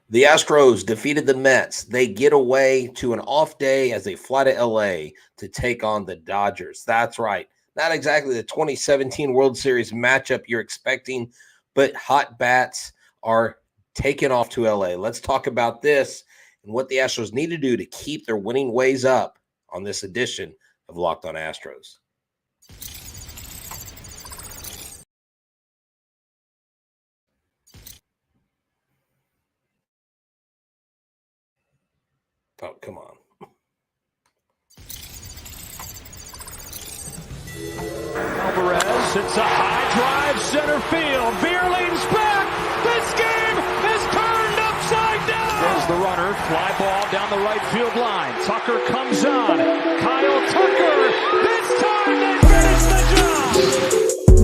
The Astros defeated the Mets. They get away to an off day as they fly to LA to take on the Dodgers. That's right. Not exactly the 2017 World Series matchup you're expecting, but hot bats are taken off to LA. Let's talk about this and what the Astros need to do to keep their winning ways up on this edition of Locked On Astros. Oh, come on. Alvarez hits a high drive center field. Beer leans back. This game is turned upside down. There's the runner. Fly ball down the right field line. Tucker comes on. Kyle Tucker. This time they finish the job.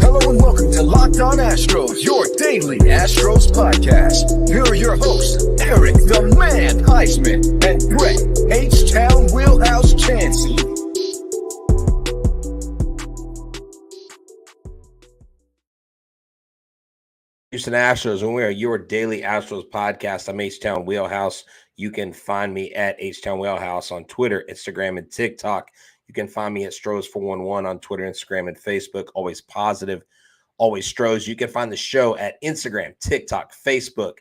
Hello and welcome to Locked On Astros, your daily Astros podcast. Here are your hosts, Eric the Man Huysman and Brett Htown Wheelhouse Chancey. Houston Astros, and we are your daily Astros podcast. I'm Htown Wheelhouse. You can find me at Htown Wheelhouse on Twitter, Instagram, and TikTok. You can find me at Stros411 on Twitter, Instagram, and Facebook. Always positive, always Stros. You can find the show at Instagram, TikTok, Facebook,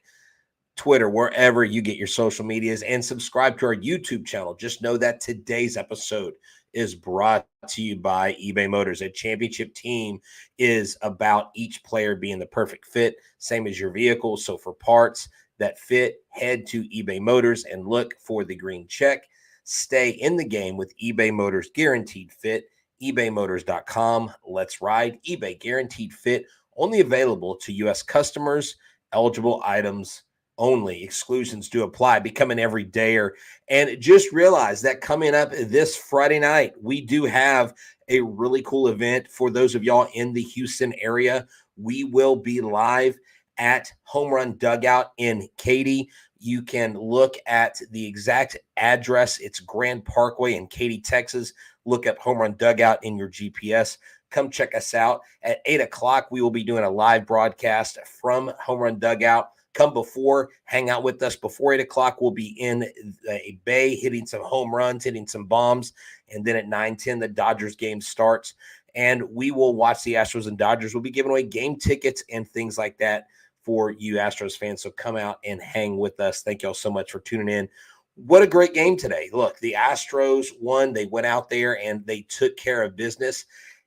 Twitter, wherever you get your social medias, and subscribe to our YouTube channel. Just know that today's episode is brought to you by eBay Motors. A championship team is about each player being the perfect fit, same as your vehicle. So for parts that fit, head to eBay Motors and look for the green check. Stay in the game with eBay Motors Guaranteed Fit. ebaymotors.com. Let's ride. eBay Guaranteed Fit, only available to U.S. customers. Eligible items only. Exclusions do apply. Become an everydayer. And just realize that coming up this Friday night, we do have a really cool event for those of y'all in the Houston area. We will be live at Run Dugout in Katy. You can look at the exact address. It's Grand Parkway in Katy, Texas. Look up Run Dugout in your GPS. Come check us out. At 8 o'clock, we will be doing a live broadcast from Run Dugout. Come before, hang out with us. Before 8 o'clock, we'll be in a bay hitting some home runs, hitting some bombs. And then at 9:10, the Dodgers game starts. And we will watch the Astros and Dodgers. We'll be giving away game tickets and things like that for you Astros fans. So come out and hang with us. Thank y'all so much for tuning in. What a great game today. Look, the Astros won. They went out there and they took care of business.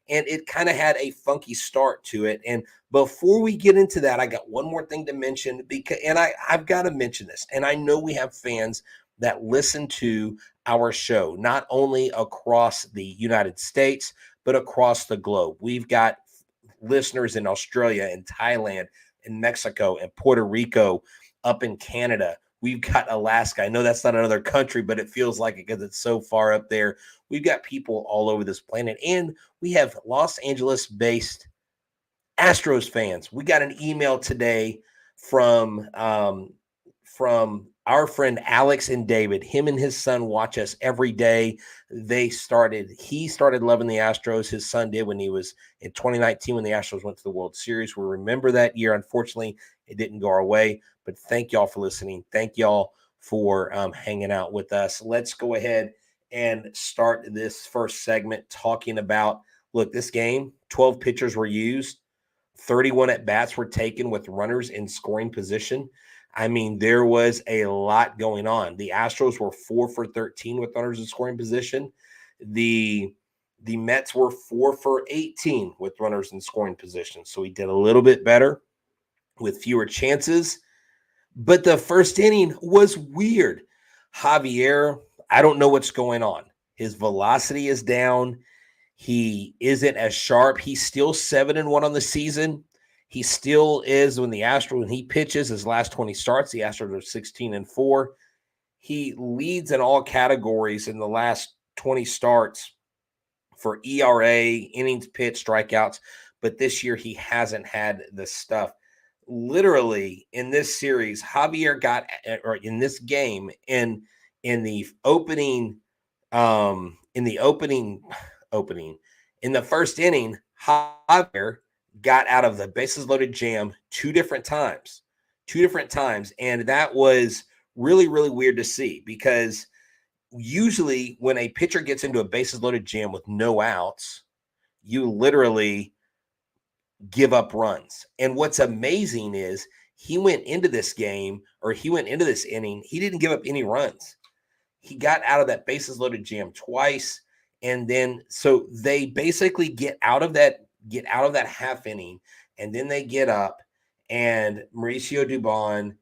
And it kind of had a funky start to it. And before we get into that, I got one more thing to mention, and I've got to mention this. And I know we have fans that listen to our show, not only across the United States, but across the globe. We've got listeners in Australia and Thailand and Mexico and Puerto Rico, up in Canada. We've got Alaska. I know that's not another country, but it feels like it because it's so far up there. We've got people all over this planet, and we have Los Angeles-based Astros fans. We got an email today from our friend Alex and David. Him and his son watch us every day. He started loving the Astros. His son did when he was in 2019 when the Astros went to the World Series. We remember that year. Unfortunately, it didn't go our way, but thank y'all for listening. Thank y'all for hanging out with us. Let's go ahead and start this first segment talking about, look, this game, 12 pitchers were used. 31 at-bats were taken with runners in scoring position. I mean, there was a lot going on. The Astros were 4 for 13 with runners in scoring position. The Mets were 4 for 18 with runners in scoring position. So we did a little bit better with fewer chances. But the first inning was weird. Javier, I don't know what's going on. His velocity is down. He isn't as sharp. He's still 7-1 on the season. He still is when he pitches his last 20 starts, the Astros are 16-4. He leads in all categories in the last 20 starts for ERA, innings pitched, strikeouts. But this year he hasn't had the stuff. Literally in this series, Javier got, or in this game, in the first inning, Javier got out of the bases loaded jam 2 different times. 2 different times. And that was really, really weird to see, because usually when a pitcher gets into a bases loaded jam with no outs, you literally give up runs. And what's amazing is he went into this inning, he didn't give up any runs. He got out of that bases loaded jam twice. And then, so they basically get out of that half inning, and then they get up, and Mauricio Dubon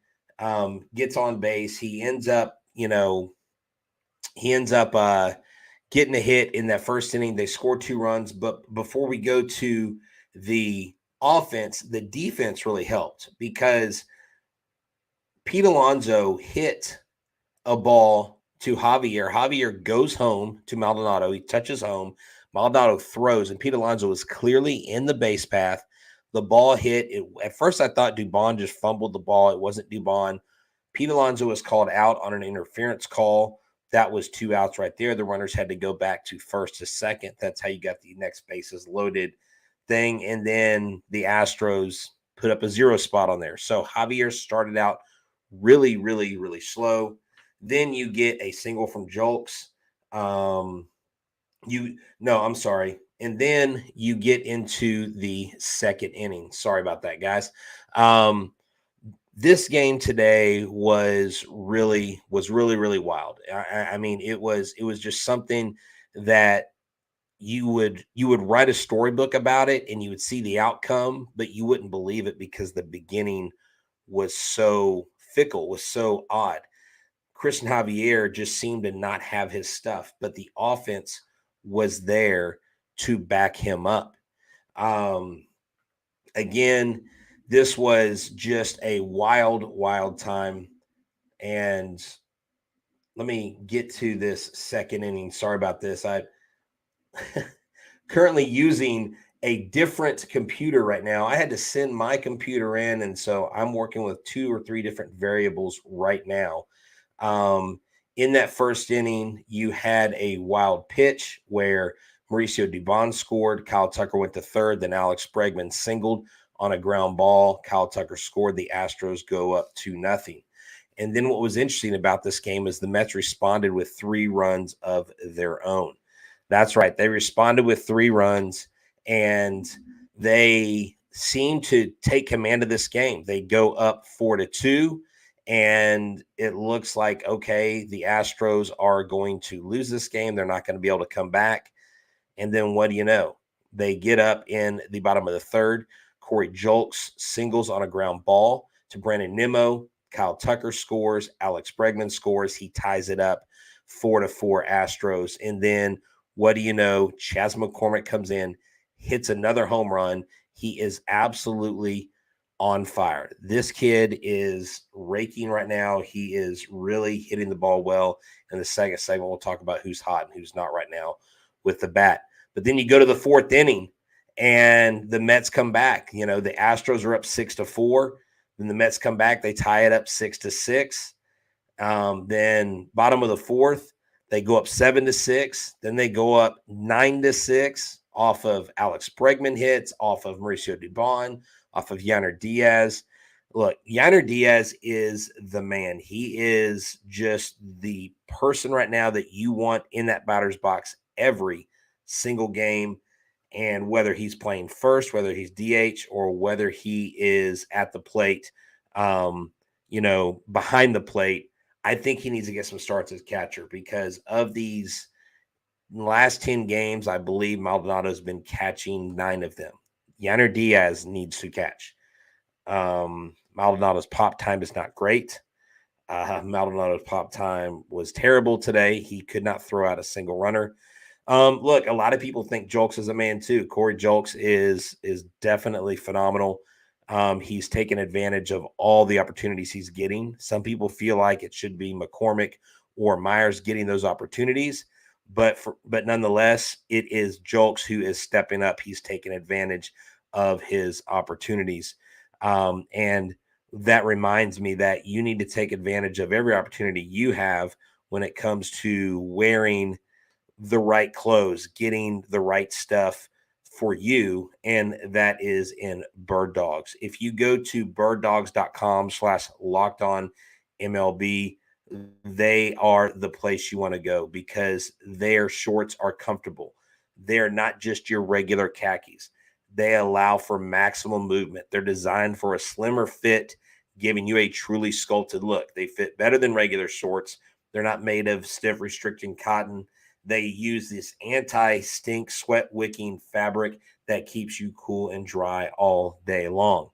gets on base. He ends up getting a hit in that first inning. They score 2 runs. But before we go to the offense, the defense really helped, because Pete Alonso hit a ball to Javier. Javier goes home to Maldonado. He touches home. Maldonado throws, and Pete Alonso was clearly in the base path. The ball hit. At first, I thought Dubon just fumbled the ball. It wasn't Dubon. Pete Alonso was called out on an interference call. That was 2 outs right there. The runners had to go back to first to second. That's how you got the next bases loaded thing. And then the Astros put up a 0 spot on there. So Javier started out really, really, really slow. Then you get a single from Jolks. I'm sorry. And then you get into the second inning. Sorry about that, guys. This game today was really, really wild. I mean, it was just something that you would write a storybook about it, and you would see the outcome, but you wouldn't believe it, because the beginning was so fickle, was so odd. Christian Javier just seemed to not have his stuff, but the offense was there to back him up. Again, this was just a wild time. And let me get to this second inning. Sorry about this. I'm currently using a different computer right now. I had to send my computer in, and so I'm working with 2 or 3 different variables right now. In that first inning, you had a wild pitch where Mauricio Dubon scored. Kyle Tucker went to third. Then Alex Bregman singled on a ground ball. Kyle Tucker scored. The Astros go up 2-0. And then what was interesting about this game is the Mets responded with 3 runs of their own. That's right. They responded with 3 runs, and they seemed to take command of this game. They go up 4-2. And it looks like, okay, the Astros are going to lose this game. They're not going to be able to come back. And then what do you know? They get up in the bottom of the third. Corey Julks singles on a ground ball to Brandon Nimmo. Kyle Tucker scores. Alex Bregman scores. He ties it up 4-4 Astros. And then what do you know? Chas McCormick comes in, hits another home run. He is absolutely on fire. This kid is raking right now. He is really hitting the ball well. In the second segment, we'll talk about who's hot and who's not right now with the bat. But then you go to the 4th inning, and the Mets come back. The Astros are up 6-4. Then the Mets come back. They tie it up 6-6. Then bottom of the 4th, they go up 7-6. Then they go up 9-6 off of Alex Bregman hits, off of Mauricio Dubon, off of Yainer Diaz. Look, Yainer Diaz is the man. He is just the person right now that you want in that batter's box every single game. And whether he's playing first, whether he's DH, or whether he is at the plate, behind the plate, I think he needs to get some starts as catcher, because of these last 10 games, I believe Maldonado's been catching 9 of them. Yainer Diaz needs to catch. Maldonado's pop time is not great. Maldonado's pop time was terrible today. He could not throw out a single runner. Look, a lot of people think Julks is a man too. Corey Julks is definitely phenomenal. He's taken advantage of all the opportunities he's getting. Some people feel like it should be McCormick or Myers getting those opportunities, but nonetheless, it is Julks who is stepping up. He's taking advantage of his opportunities. And that reminds me that you need to take advantage of every opportunity you have when it comes to wearing the right clothes, getting the right stuff for you, and that is in Birddogs. If you go to birddogs.com/lockedonmlb, they are the place you want to go because their shorts are comfortable. They're not just your regular khakis. They allow for maximum movement. They're designed for a slimmer fit, giving you a truly sculpted look. They fit better than regular shorts. They're not made of stiff restricting cotton. They use this anti-stink, sweat-wicking fabric that keeps you cool and dry all day long.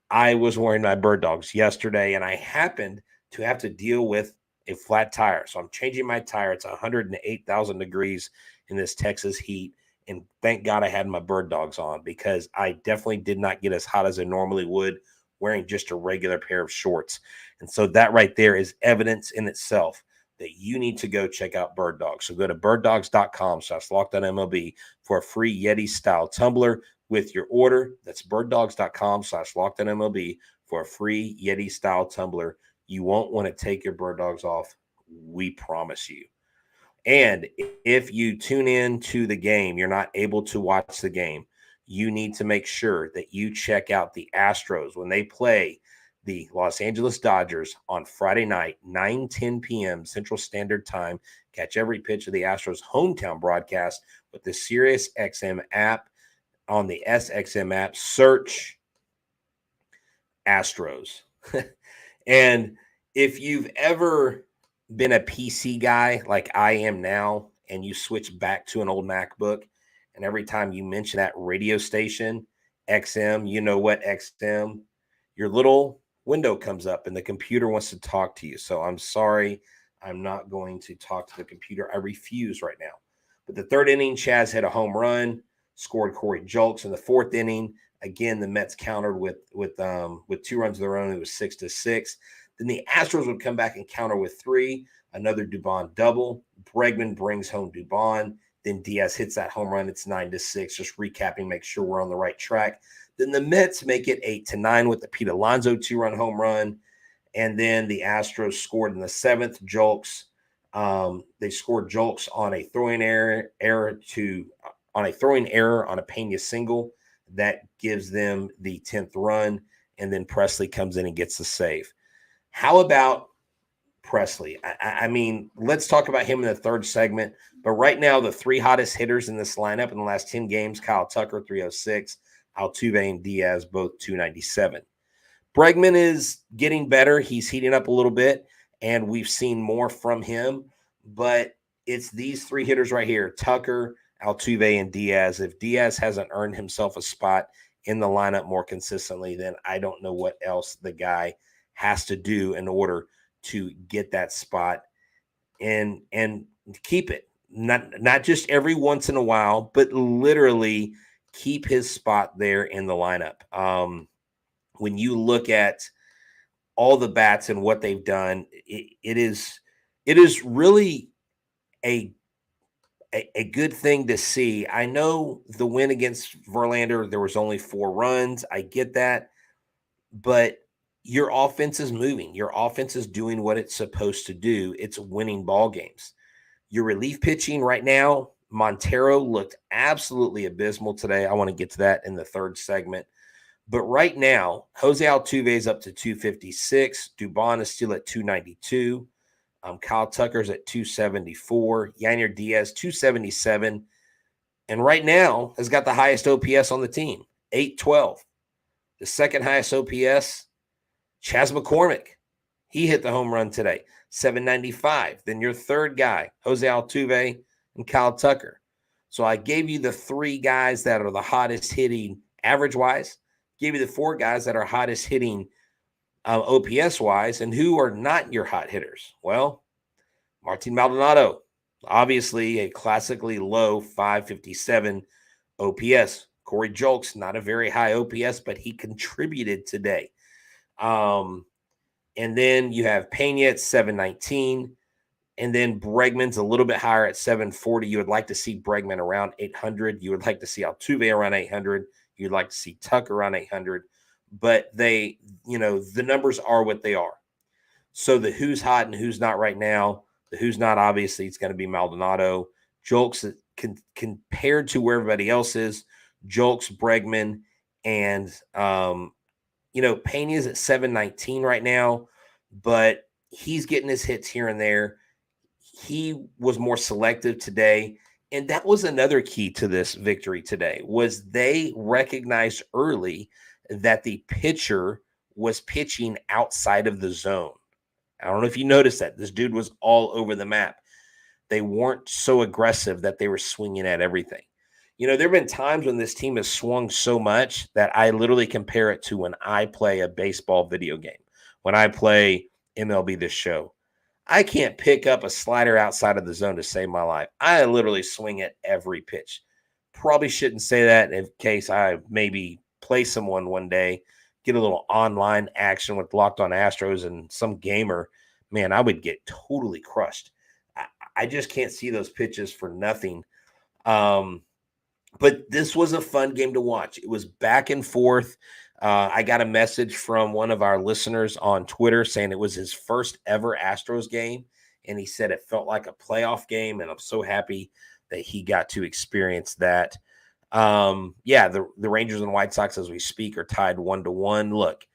I was wearing my Birddogs yesterday, and I happened to have to deal with a flat tire. So I'm changing my tire. It's 108,000 degrees in this Texas heat, and thank God I had my Birddogs on because I definitely did not get as hot as I normally would wearing just a regular pair of shorts. And so that right there is evidence in itself that you need to go check out Birddogs. So go to birddogs.com/lockedonmlb for a free Yeti-style tumbler with your order. That's birddogs.com/lockedonmlb for a free Yeti-style tumbler. You won't want to take your Birddogs off. We promise you. And if you tune in to the game, you're not able to watch the game, you need to make sure that you check out the Astros when they play the Los Angeles Dodgers on Friday night, 9:10 p.m. Central Standard Time. Catch every pitch of the Astros hometown broadcast with the SiriusXM app. On the SXM app, search Astros. And if you've ever been a PC guy like I am now, and you switch back to an old MacBook, and every time you mention that radio station, XM, you know what, XM, your little window comes up and the computer wants to talk to you. So I'm sorry, I'm not going to talk to the computer. I refuse right now. But the third inning, Chaz hit a home run, scored Corey Julks in the fourth inning. Again, the Mets countered with 2 runs of their own. It was 6-6. Then the Astros would come back and counter with 3, another Dubon double. Bregman brings home Dubon. Then Diaz hits that home run. It's 9-6. Just recapping, make sure we're on the right track. Then the Mets make it 8-9 with the Pete Alonso 2-run home run. And then the Astros scored in the 7th. Julks. They scored Julks on a throwing error on a Pena single. That gives them the 10th run. And then Presley comes in and gets the save. How about Presley? I mean, let's talk about him in the third segment. But right now, the 3 hottest hitters in this lineup in the last 10 games, Kyle Tucker, 306, Altuve and Diaz, both 297. Bregman is getting better. He's heating up a little bit, and we've seen more from him. But it's these 3 hitters right here, Tucker, Altuve, and Diaz. If Diaz hasn't earned himself a spot in the lineup more consistently, then I don't know what else the guy has to do in order to get that spot and keep it. Not just every once in a while, but literally keep his spot there in the lineup. When you look at all the bats and what they've done, it is really a good thing to see. I know the win against Verlander, there was only 4 runs. I get that. But your offense is moving. Your offense is doing what it's supposed to do. It's winning ball games. Your relief pitching right now, Montero looked absolutely abysmal today. I want to get to that in the third segment. But right now, Jose Altuve is up to 256. Dubon is still at 292. Kyle Tucker's at 274. Yainer Diaz, 277. And right now has got the highest OPS on the team, 812. The second highest OPS, Chas McCormick. He hit the home run today, 795. Then your third guy, Jose Altuve and Kyle Tucker. So I gave you the 3 guys that are the hottest hitting average-wise. Gave you the 4 guys that are hottest hitting OPS-wise. And who are not your hot hitters? Well, Martin Maldonado, obviously a classically low 557 OPS. Corey Julks, not a very high OPS, but he contributed today. And then you have Pena at 719. And then Bregman's a little bit higher at 740. You would like to see Bregman around 800. You would like to see Altuve around 800. You'd like to see Tucker around 800. But the numbers are what they are. So the who's hot and who's not right now, the who's not, obviously, it's going to be Maldonado. Julks, compared to where everybody else is, Julks, Bregman, and Pena's at 719 right now, but he's getting his hits here and there. He was more selective today. And that was another key to this victory today, was they recognized early that the pitcher was pitching outside of the zone. I don't know if you noticed that. This dude was all over the map. They weren't so aggressive that they were swinging at everything. There have been times when this team has swung so much that I literally compare it to when I play a baseball video game. When I play MLB The Show, I can't pick up a slider outside of the zone to save my life. I literally swing at every pitch. Probably shouldn't say that in case I maybe play someone one day, get a little online action with Locked On Astros and some gamer. Man, I would get totally crushed. I just can't see those pitches for nothing. But this was a fun game to watch. It was back and forth. I got a message from one of our listeners on Twitter saying it was his first ever Astros game, and he said it felt like a playoff game, and I'm so happy that he got to experience that. The Rangers and White Sox, as we speak, are tied 1-1. Look,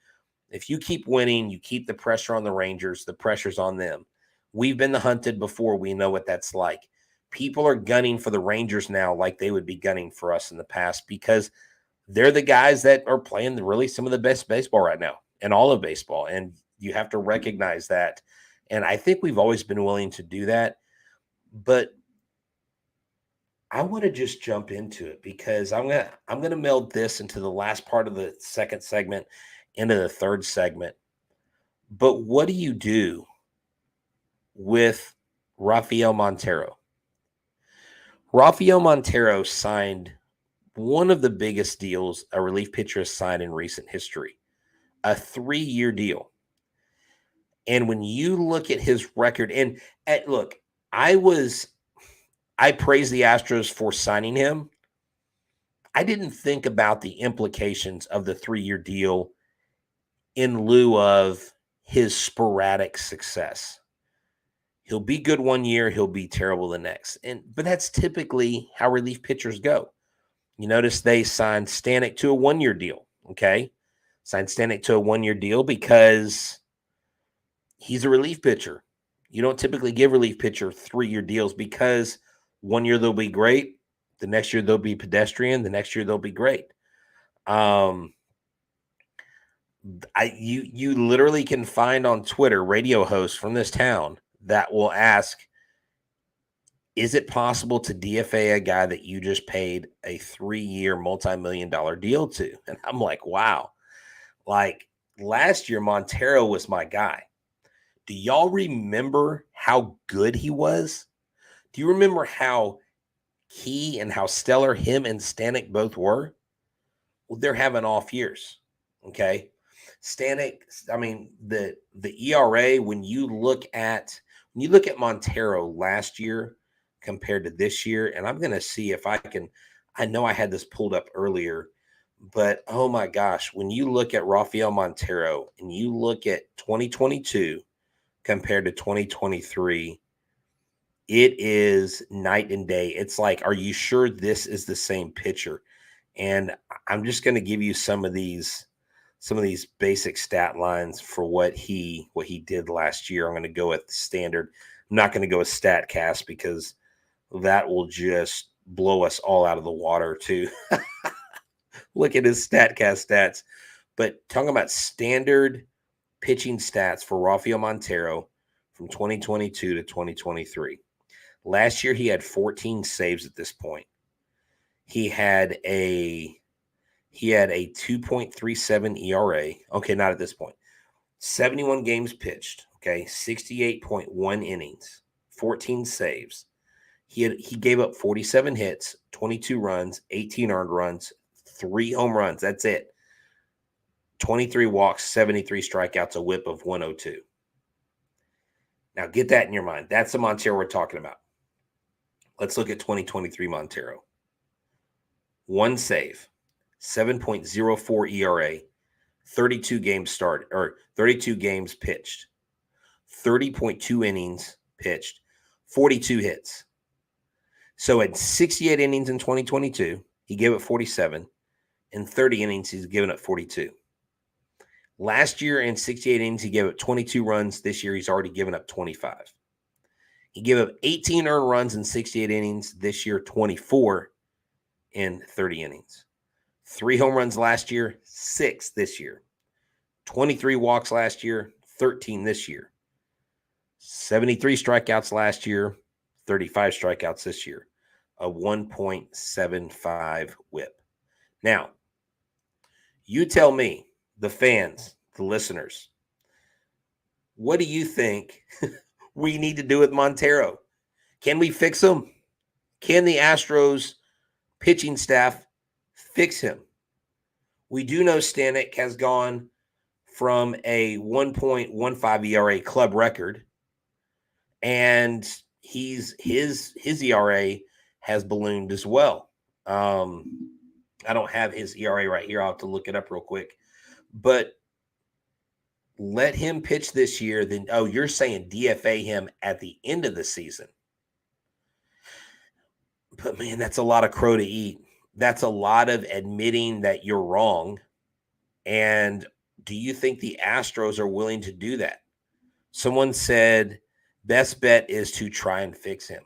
if you keep winning, you keep the pressure on the Rangers, the pressure's on them. We've been the hunted before. We know what that's like. People are gunning for the Rangers now like they would be gunning for us in the past, because they're the guys that are playing really some of the best baseball right now in all of baseball. And you have to recognize that. And I think we've always been willing to do that. But I want to just jump into it, because I'm gonna meld this into the last part of the second segment, into the third segment. But what do you do with Rafael Montero? Rafael Montero signed one of the biggest deals a relief pitcher has signed in recent history, a 3-year deal. And when you look at his record, I praise the Astros for signing him. I didn't think about the implications of the 3-year deal in lieu of his sporadic success. He'll be good one year, he'll be terrible the next. But that's typically how relief pitchers go. You notice they signed Stanek to a 1-year deal, okay? Signed Stanek to a 1-year deal because he's a relief pitcher. You don't typically give relief pitcher 3-year deals, because 1 year they'll be great, the next year they'll be pedestrian, the next year they'll be great. You literally can find on Twitter radio hosts from this town that will ask, is it possible to DFA a guy that you just paid a 3-year multi-million-dollar deal to? And I'm like, wow. Like, last year, Montero was my guy. Do y'all remember how good he was? Do you remember how he and how stellar him and Stanek both were? Well, they're having off years, okay? Stanek, I mean, the ERA, when you look at Montero last year compared to this year, and I'm going to see if I know I had this pulled up earlier, but oh my gosh, when you look at Rafael Montero and you look at 2022 compared to 2023, it is night and day. It's like, are you sure this is the same pitcher? And I'm just going to give you some of these basic stat lines for what he did last year. I'm going to go with the standard. I'm not going to go with StatCast, because that will just blow us all out of the water to look at his StatCast stats. But talking about standard pitching stats for Rafael Montero from 2022 to 2023. Last year, he had 14 saves at this point. He had a 2.37 ERA. Okay, not at this point. 71 games pitched. Okay, 68.1 innings, 14 saves. He gave up 47 hits, 22 runs, 18 earned runs, 3 home runs. That's it. 23 walks, 73 strikeouts, a whip of 102. Now get that in your mind. That's the Montero we're talking about. Let's look at 2023 Montero. 1 save, 7.04 ERA, 32 games pitched, 30.2 innings pitched, 42 hits. So at 68 innings in 2022, he gave up 47. In 30 innings, he's given up 42. Last year in 68 innings, he gave up 22 runs. This year, he's already given up 25. He gave up 18 earned runs in 68 innings. This year, 24 in 30 innings. 3 home runs last year, 6 this year. 23 walks last year, 13 this year. 73 strikeouts last year, 35 strikeouts this year. A 1.75 whip. Now, you tell me, the fans, the listeners, what do you think we need to do with Montero? Can we fix him? Can the Astros pitching staff fix him? We do know Stanek has gone from a 1.15 ERA club record, and his ERA has ballooned as well. I don't have his ERA right here. I'll have to look it up real quick. But let him pitch this year. Then, you're saying DFA him at the end of the season. But, man, that's a lot of crow to eat. That's a lot of admitting that you're wrong. And do you think the Astros are willing to do that? Someone said best bet is to try and fix him.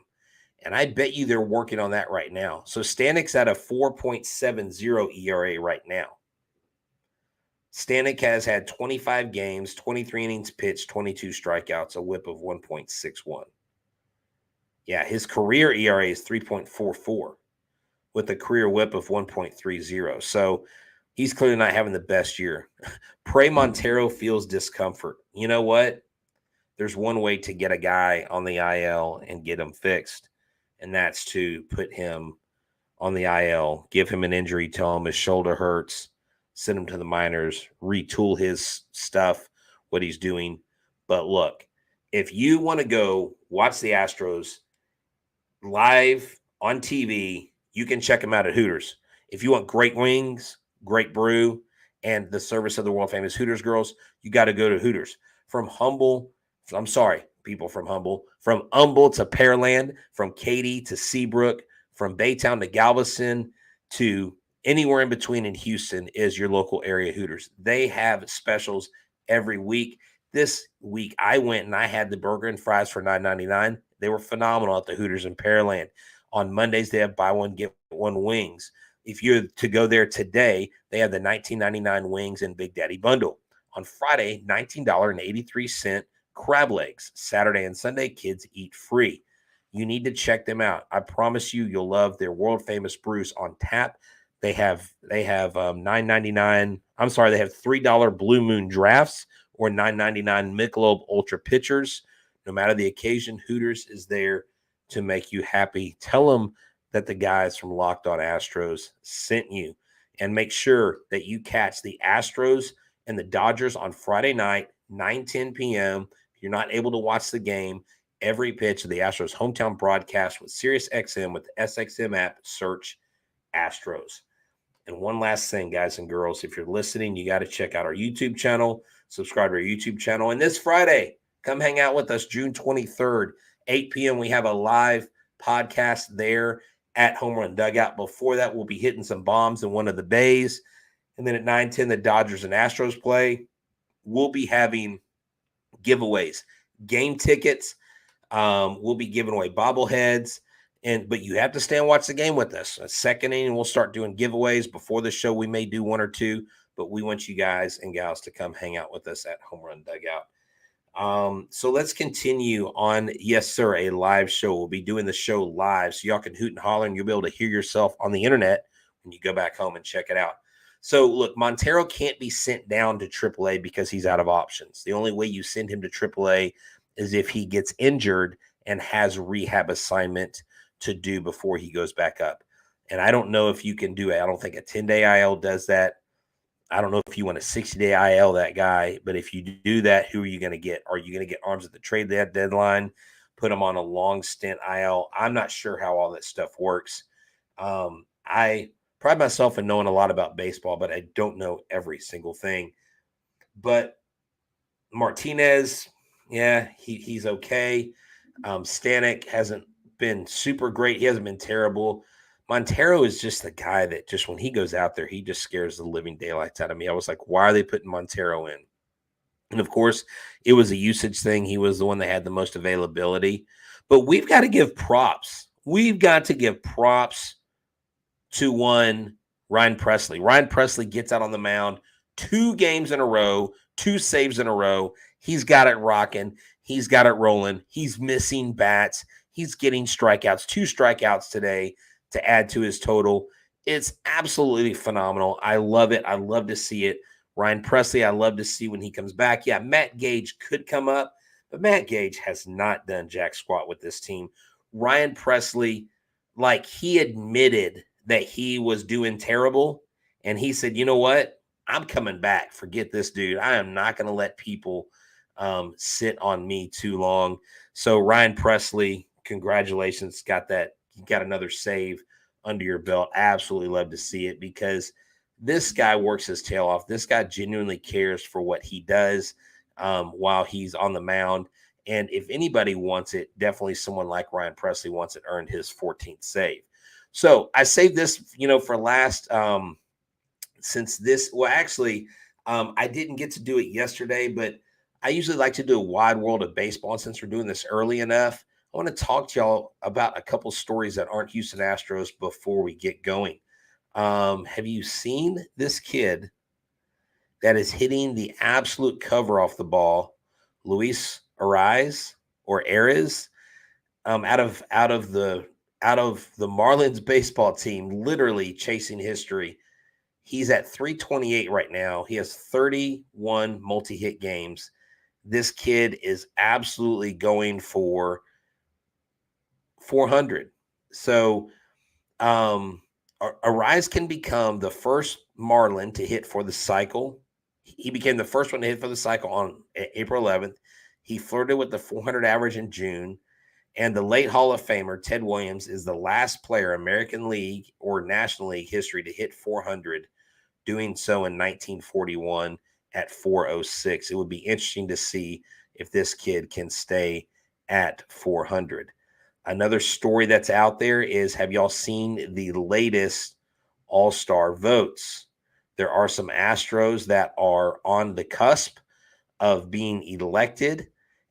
And I bet you they're working on that right now. So Stanek's at a 4.70 ERA right now. Stanek has had 25 games, 23 innings pitched, 22 strikeouts, a whip of 1.61. Yeah, his career ERA is 3.44 with a career whip of 1.30. So he's clearly not having the best year. Pray Montero feels discomfort. You know what? There's one way to get a guy on the IL and get him fixed, and that's to put him on the IL, give him an injury, tell him his shoulder hurts, send him to the minors, retool his stuff, what he's doing. But look, if you want to go watch the Astros live on TV, you can check them out at Hooters. If you want great wings, great brew, and the service of the world-famous Hooters girls, you got to go to Hooters. From Humble to Pearland, from Katy to Seabrook, from Baytown to Galveston to anywhere in between in Houston is your local area Hooters. They have specials every week. This week I went and I had the burger and fries for $9.99. They were phenomenal at the Hooters in Pearland. On Mondays, they have buy one, get one wings. If you're to go there today, they have the $19.99 wings and Big Daddy bundle. On Friday, $19.83 crab legs. Saturday and Sunday, kids eat free. You need to check them out. I promise you'll love their world famous brews on tap. They have $9.99. I'm sorry, they have $3 Blue Moon drafts or $9.99 Michelob Ultra pitchers. No matter the occasion, Hooters is there to make you happy. Tell them that the guys from Locked On Astros sent you, and make sure that you catch the Astros and the Dodgers on Friday night, 9:10 p.m. If you're not able to watch the game, every pitch of the Astros hometown broadcast with SiriusXM with the SXM app, search Astros. And one last thing, guys and girls, if you're listening, you got to check out our YouTube channel, subscribe to our YouTube channel. And this Friday, come hang out with us, June 23rd, 8 p.m. We have a live podcast there at Home Run Dugout. Before that, we'll be hitting some bombs in one of the bays. And then at 9:10, the Dodgers and Astros play. We'll be having giveaways, game tickets. We'll be giving away bobbleheads. But you have to stay and watch the game with us. A second inning, we'll start doing giveaways. Before the show, we may do one or two, but we want you guys and gals to come hang out with us at Home Run Dugout. So let's continue on. Yes, sir, a live show. We'll be doing the show live, so y'all can hoot and holler, and you'll be able to hear yourself on the internet when you go back home and check it out. So look, Montero can't be sent down to AAA because he's out of options. The only way you send him to AAA is if he gets injured and has rehab assignment to do before he goes back up. And I don't know if you can do it. I don't think a 10-day IL does that. I don't know if you want a 60-day IL that guy, but if you do that, who are you going to get? Are you going to get arms at the trade deadline, put him on a long stint IL? I'm not sure how all that stuff works. I pride myself in knowing a lot about baseball, but I don't know every single thing. But Martinez, yeah, he's okay. Stanek hasn't been super great. He hasn't been terrible. Montero is just the guy that just when he goes out there, he just scares the living daylights out of me. I was like, why are they putting Montero in? And of course, it was a usage thing. He was the one that had the most availability. But we've got to give props. We've got to give props to one Ryan Pressly. Ryan Pressly gets out on the mound 2 games in a row, 2 saves in a row. He's got it rocking. He's got it rolling. He's missing bats. He's getting strikeouts, 2 strikeouts today to add to his total. It's absolutely phenomenal. I love it. I love to see it. Ryan Pressly, I love to see when he comes back. Yeah, Matt Gage could come up, but Matt Gage has not done jack squat with this team. Ryan Pressly, like, he admitted that he was doing terrible, and he said, you know what? I'm coming back. Forget this dude. I am not going to let people sit on me too long. So Ryan Pressly, congratulations. Got another save under your belt. Absolutely love to see it because this guy works his tail off. This guy genuinely cares for what he does while he's on the mound. And if anybody wants it, definitely someone like Ryan Pressly wants it, earned his 14th save. So I saved this, for last since this, I didn't get to do it yesterday, but I usually like to do a wide world of baseball. And since we're doing this early enough, I want to talk to y'all about a couple stories that aren't Houston Astros before we get going. Have you seen this kid that is hitting the absolute cover off the ball, Luis Ariz or Ariz, out of the Marlins baseball team, literally chasing history. He's at 328 right now. He has 31 multi-hit games. This kid is absolutely going for 400. So, Ariz can become the first Marlin to hit for the cycle. He became the first one to hit for the cycle on April 11th. He flirted with the 400 average in June. And the late Hall of Famer, Ted Williams, is the last player, American League or National League history, to hit 400, doing so in 1941 at 406. It would be interesting to see if this kid can stay at 400. Another story that's out there is, have y'all seen the latest All-Star votes? There are some Astros that are on the cusp of being elected,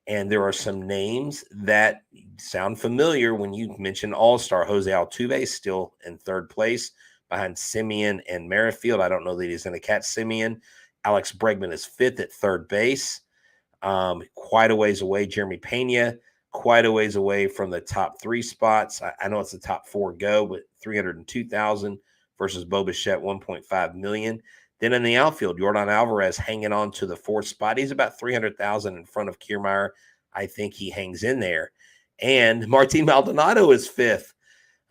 and there are some names that sound familiar when you mention All-Star. Jose Altuve still in 3rd place behind Simeon and Merrifield. I don't know that he's going to catch Simeon. Alex Bregman is 5th at 3rd base. Quite a ways away. Jeremy Pena, quite a ways away from the top 3 spots. I know it's the top 4 go, but 302,000 versus Bo Bichette, 1.5 million. Then in the outfield, Yordan Alvarez hanging on to the 4th spot. He's about 300,000 in front of Kiermaier. I think he hangs in there. And Martin Maldonado is 5th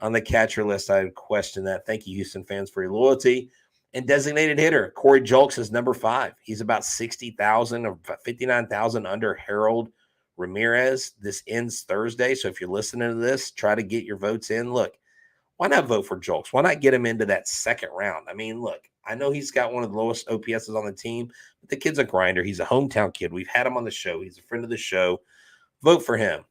on the catcher list. I question that. Thank you, Houston fans, for your loyalty. And designated hitter, Corey Julks is number 5. He's about 60,000 or 59,000 under Harold Ramirez. This ends Thursday. So if you're listening to this, try to get your votes in. Look, why not vote for Julks? Why not get him into that second round? I mean, look, I know he's got one of the lowest OPSs on the team, but the kid's a grinder. He's a hometown kid. We've had him on the show. He's a friend of the show. Vote for him.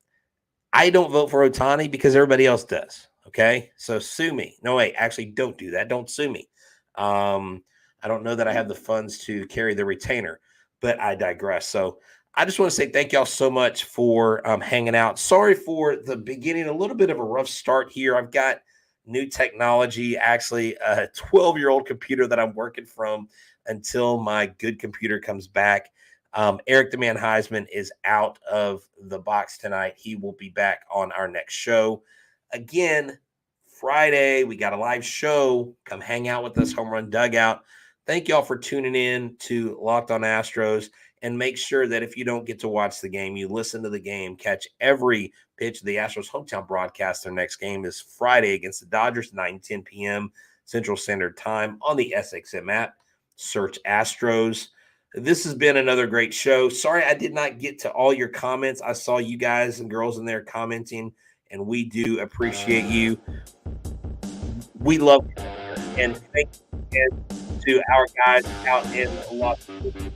I don't vote for Ohtani because everybody else does. Okay? So sue me. No, wait, actually don't do that. Don't sue me. I don't know that I have the funds to carry the retainer, but I digress. So I just want to say thank y'all so much for hanging out. Sorry for the beginning, a little bit of a rough start here. I've got new technology, actually a 12-year-old computer that I'm working from until my good computer comes back. Eric the Man Huysman is out of the box tonight. He will be back on our next show. Again, Friday, we got a live show. Come hang out with us, Home Run Dugout. Thank y'all for tuning in to Locked On Astros. And make sure that if you don't get to watch the game, you listen to the game, catch every pitch of the Astros hometown broadcast. Their next game is Friday against the Dodgers, 9:10 p.m. Central Standard Time on the SXM app. Search Astros. This has been another great show. Sorry I did not get to all your comments. I saw you guys and girls in there commenting, and we do appreciate you. We love you. And thank you again to our guys out in Los Angeles.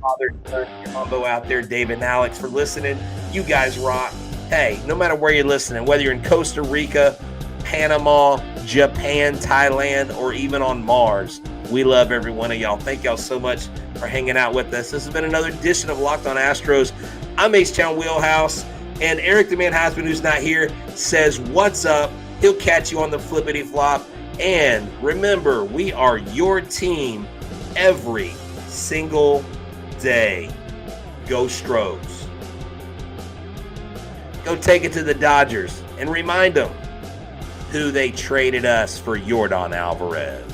Father-son combo out there, Dave and Alex, for listening. You guys rock. Hey, no matter where you're listening, whether you're in Costa Rica, Panama, Japan, Thailand, or even on Mars. We love every one of y'all. Thank y'all so much for hanging out with us. This has been another edition of Locked On Astros. I'm Htown Wheelhouse, and Eric the Man Huysman, who's not here, says what's up. He'll catch you on the flippity flop. And remember, we are your team every single day. Go Stros. Go take it to the Dodgers and remind them who they traded us for Yordan Alvarez.